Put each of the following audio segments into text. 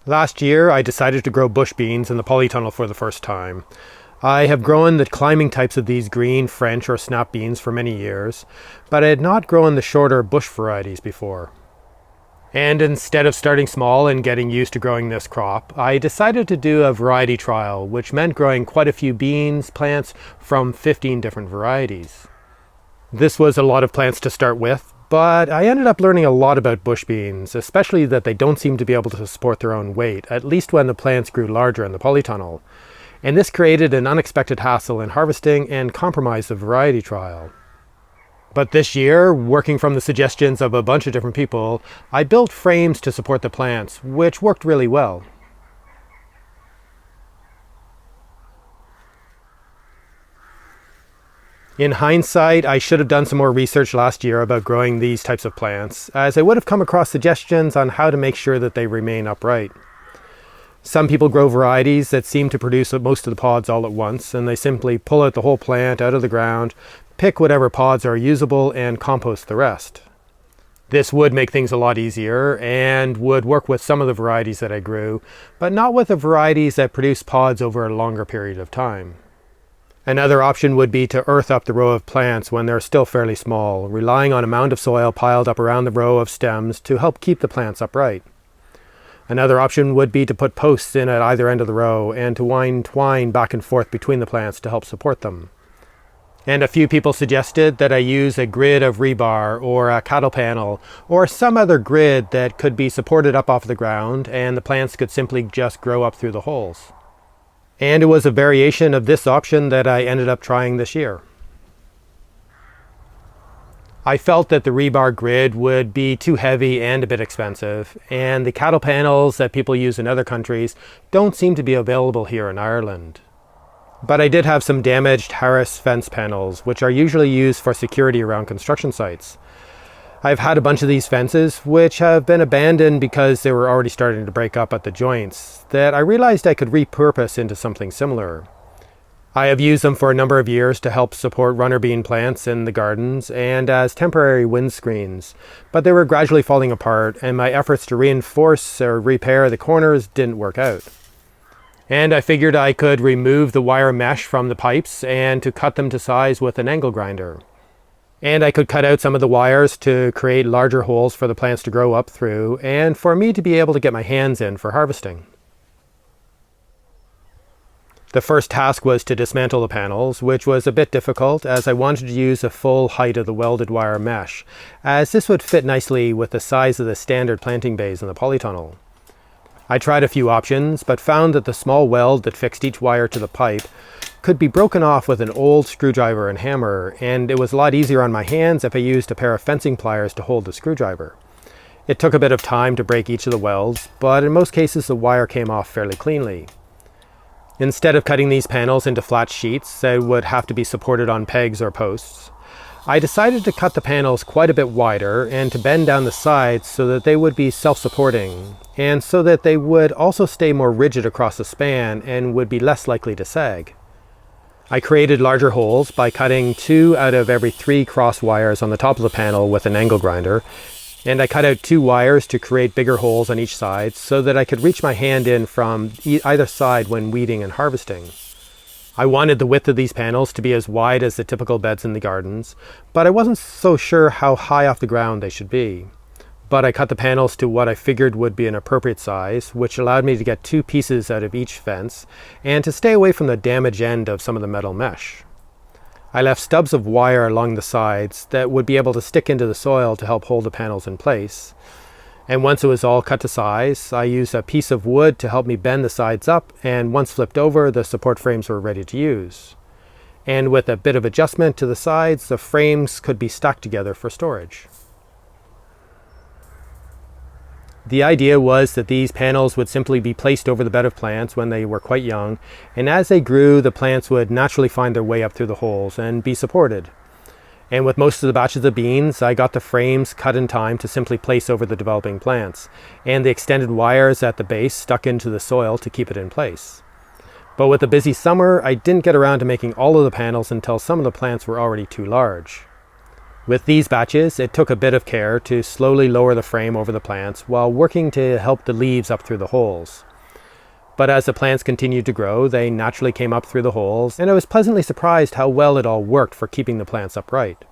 Last year, I decided to grow bush beans in the polytunnel for the first time. I have grown the climbing types of these green, French, or snap beans for many years, but I had not grown the shorter bush varieties before. And instead of starting small and getting used to growing this crop, I decided to do a variety trial, which meant growing quite a few beans plants from 15 different varieties. This was a lot of plants to start with, but I ended up learning a lot about bush beans, especially that they don't seem to be able to support their own weight, at least when the plants grew larger in the polytunnel. And this created an unexpected hassle in harvesting and compromised the variety trial. But this year, working from the suggestions of a bunch of different people, I built frames to support the plants, which worked really well. In hindsight, I should have done some more research last year about growing these types of plants, as I would have come across suggestions on how to make sure that they remain upright. Some people grow varieties that seem to produce most of the pods all at once, and they simply pull out the whole plant out of the ground, pick whatever pods are usable, and compost the rest. This would make things a lot easier and would work with some of the varieties that I grew, but not with the varieties that produce pods over a longer period of time. Another option would be to earth up the row of plants when they're still fairly small, relying on a mound of soil piled up around the row of stems to help keep the plants upright. Another option would be to put posts in at either end of the row and to wind twine back and forth between the plants to help support them. And a few people suggested that I use a grid of rebar or a cattle panel or some other grid that could be supported up off the ground and the plants could simply just grow up through the holes. And it was a variation of this option that I ended up trying this year. I felt that the rebar grid would be too heavy and a bit expensive, and the cattle panels that people use in other countries don't seem to be available here in Ireland. But I did have some damaged Harris fence panels, which are usually used for security around construction sites. I've had a bunch of these fences, which have been abandoned because they were already starting to break up at the joints, that I realized I could repurpose into something similar. I have used them for a number of years to help support runner bean plants in the gardens and as temporary windscreens, but they were gradually falling apart and my efforts to reinforce or repair the corners didn't work out. And I figured I could remove the wire mesh from the pipes and to cut them to size with an angle grinder. And I could cut out some of the wires to create larger holes for the plants to grow up through and for me to be able to get my hands in for harvesting. The first task was to dismantle the panels, which was a bit difficult as I wanted to use the full height of the welded wire mesh, as this would fit nicely with the size of the standard planting bays in the polytunnel. I tried a few options, but found that the small weld that fixed each wire to the pipe could be broken off with an old screwdriver and hammer, and it was a lot easier on my hands if I used a pair of fencing pliers to hold the screwdriver. It took a bit of time to break each of the welds, but in most cases the wire came off fairly cleanly. Instead of cutting these panels into flat sheets that would have to be supported on pegs or posts, I decided to cut the panels quite a bit wider and to bend down the sides so that they would be self-supporting, and so that they would also stay more rigid across the span and would be less likely to sag. I created larger holes by cutting 2 out of every 3 cross wires on the top of the panel with an angle grinder, and I cut out 2 wires to create bigger holes on each side so that I could reach my hand in from either side when weeding and harvesting. I wanted the width of these panels to be as wide as the typical beds in the gardens, but I wasn't so sure how high off the ground they should be. But I cut the panels to what I figured would be an appropriate size, which allowed me to get 2 pieces out of each fence and to stay away from the damaged end of some of the metal mesh. I left stubs of wire along the sides that would be able to stick into the soil to help hold the panels in place. And once it was all cut to size, I used a piece of wood to help me bend the sides up, and once flipped over, the support frames were ready to use. And with a bit of adjustment to the sides, the frames could be stuck together for storage. The idea was that these panels would simply be placed over the bed of plants when they were quite young, and as they grew, the plants would naturally find their way up through the holes and be supported. And with most of the batches of beans, I got the frames cut in time to simply place over the developing plants, and the extended wires at the base stuck into the soil to keep it in place. But with the busy summer, I didn't get around to making all of the panels until some of the plants were already too large. With these batches, it took a bit of care to slowly lower the frame over the plants while working to help the leaves up through the holes. But as the plants continued to grow, they naturally came up through the holes, and I was pleasantly surprised how well it all worked for keeping the plants upright.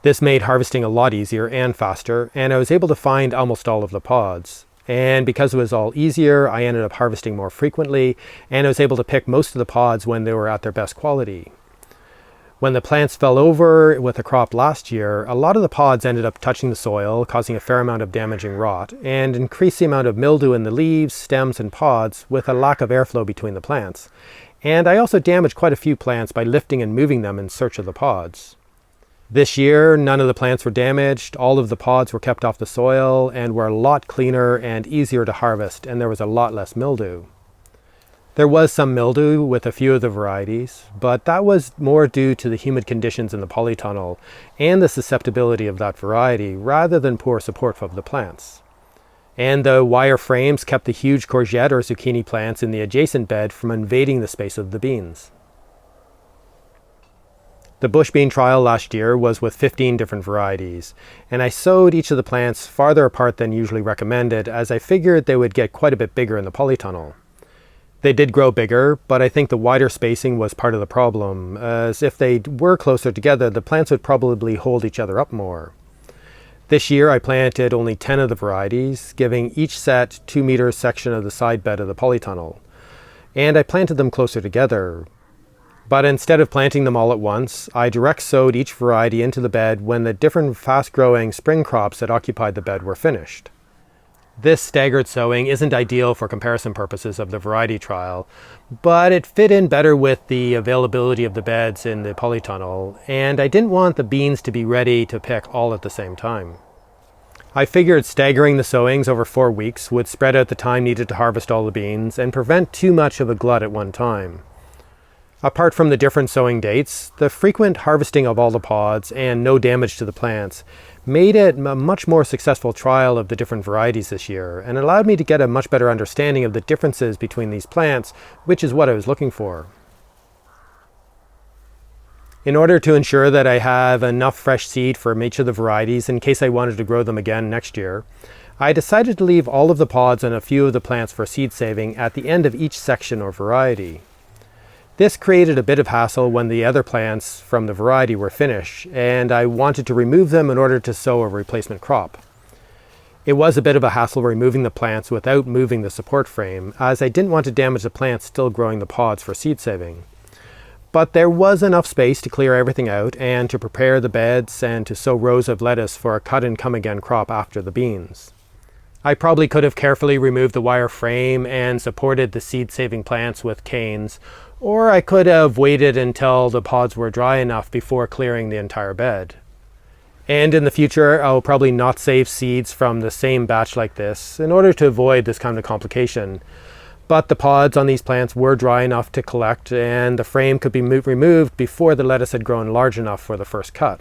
This made harvesting a lot easier and faster, and I was able to find almost all of the pods. And because it was all easier, I ended up harvesting more frequently, and I was able to pick most of the pods when they were at their best quality. When the plants fell over with a crop last year, a lot of the pods ended up touching the soil, causing a fair amount of damaging rot, and increased the amount of mildew in the leaves, stems, and pods with a lack of airflow between the plants. And I also damaged quite a few plants by lifting and moving them in search of the pods. This year, none of the plants were damaged, all of the pods were kept off the soil, and were a lot cleaner and easier to harvest, and there was a lot less mildew. There was some mildew with a few of the varieties, but that was more due to the humid conditions in the polytunnel and the susceptibility of that variety rather than poor support of the plants. And the wire frames kept the huge courgette or zucchini plants in the adjacent bed from invading the space of the beans. The bush bean trial last year was with 15 different varieties, and I sowed each of the plants farther apart than usually recommended as I figured they would get quite a bit bigger in the polytunnel. They did grow bigger, but I think the wider spacing was part of the problem, as if they were closer together, the plants would probably hold each other up more. This year I planted only 10 of the varieties, giving each set 2 meter section of the side bed of the polytunnel. And I planted them closer together. But instead of planting them all at once, I direct sowed each variety into the bed when the different fast-growing spring crops that occupied the bed were finished. This staggered sowing isn't ideal for comparison purposes of the variety trial, but it fit in better with the availability of the beds in the polytunnel, and I didn't want the beans to be ready to pick all at the same time. I figured staggering the sowings over 4 weeks would spread out the time needed to harvest all the beans and prevent too much of a glut at one time. Apart from the different sowing dates, the frequent harvesting of all the pods and no damage to the plants made it a much more successful trial of the different varieties this year and allowed me to get a much better understanding of the differences between these plants, which is what I was looking for. In order to ensure that I have enough fresh seed from each of the varieties in case I wanted to grow them again next year, I decided to leave all of the pods and a few of the plants for seed saving at the end of each section or variety. This created a bit of hassle when the other plants from the variety were finished, and I wanted to remove them in order to sow a replacement crop. It was a bit of a hassle removing the plants without moving the support frame, as I didn't want to damage the plants still growing the pods for seed saving. But there was enough space to clear everything out and to prepare the beds and to sow rows of lettuce for a cut-and-come-again crop after the beans. I probably could have carefully removed the wire frame and supported the seed-saving plants with canes, or I could have waited until the pods were dry enough before clearing the entire bed. And in the future, I'll probably not save seeds from the same batch like this in order to avoid this kind of complication. But the pods on these plants were dry enough to collect, and the frame could be removed before the lettuce had grown large enough for the first cut.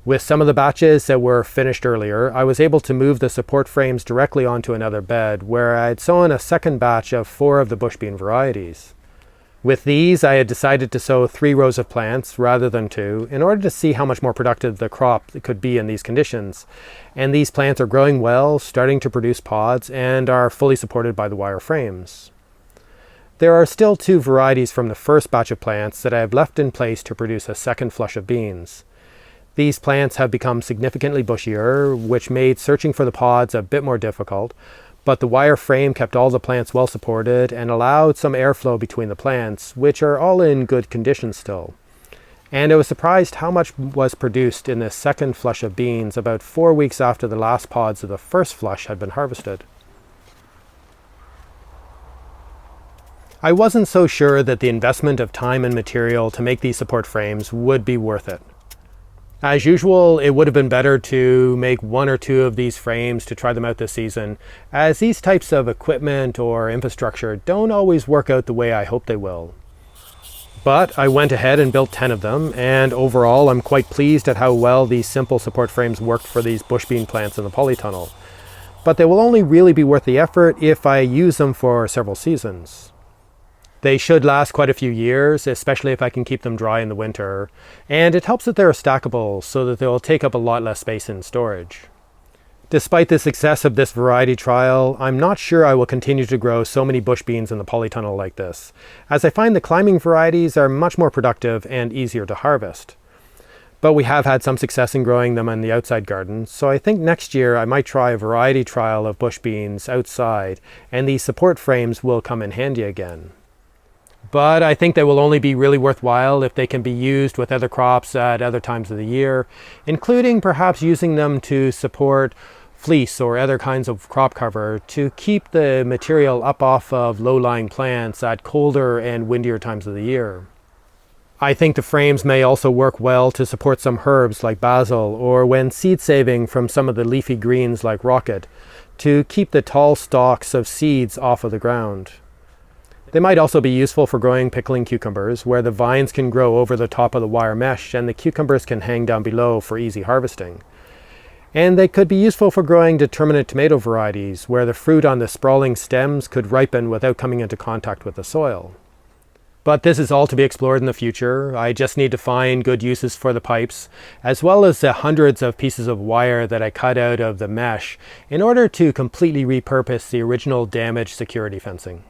With some of the batches that were finished earlier, I was able to move the support frames directly onto another bed where I had sown a second batch of 4 of the bush bean varieties. With these, I had decided to sow 3 rows of plants rather than 2 in order to see how much more productive the crop could be in these conditions. And these plants are growing well, starting to produce pods, and are fully supported by the wire frames. There are still 2 varieties from the first batch of plants that I have left in place to produce a second flush of beans. These plants have become significantly bushier, which made searching for the pods a bit more difficult, but the wire frame kept all the plants well supported and allowed some airflow between the plants, which are all in good condition still. And I was surprised how much was produced in this second flush of beans about 4 weeks after the last pods of the first flush had been harvested. I wasn't so sure that the investment of time and material to make these support frames would be worth it. As usual, it would have been better to make 1 or 2 of these frames to try them out this season, as these types of equipment or infrastructure don't always work out the way I hope they will. But I went ahead and built 10 of them, and overall I'm quite pleased at how well these simple support frames worked for these bush bean plants in the polytunnel. But they will only really be worth the effort if I use them for several seasons. They should last quite a few years, especially if I can keep them dry in the winter, and it helps that they're stackable so that they'll take up a lot less space in storage. Despite the success of this variety trial, I'm not sure I will continue to grow so many bush beans in the polytunnel like this, as I find the climbing varieties are much more productive and easier to harvest. But we have had some success in growing them in the outside garden, so I think next year I might try a variety trial of bush beans outside, and these support frames will come in handy again. But I think they will only be really worthwhile if they can be used with other crops at other times of the year, including perhaps using them to support fleece or other kinds of crop cover to keep the material up off of low-lying plants at colder and windier times of the year. I think the frames may also work well to support some herbs like basil, or when seed saving from some of the leafy greens like rocket, to keep the tall stalks of seeds off of the ground. They might also be useful for growing pickling cucumbers, where the vines can grow over the top of the wire mesh and the cucumbers can hang down below for easy harvesting. And they could be useful for growing determinate tomato varieties, where the fruit on the sprawling stems could ripen without coming into contact with the soil. But this is all to be explored in the future. I just need to find good uses for the pipes, as well as the hundreds of pieces of wire that I cut out of the mesh in order to completely repurpose the original damaged security fencing.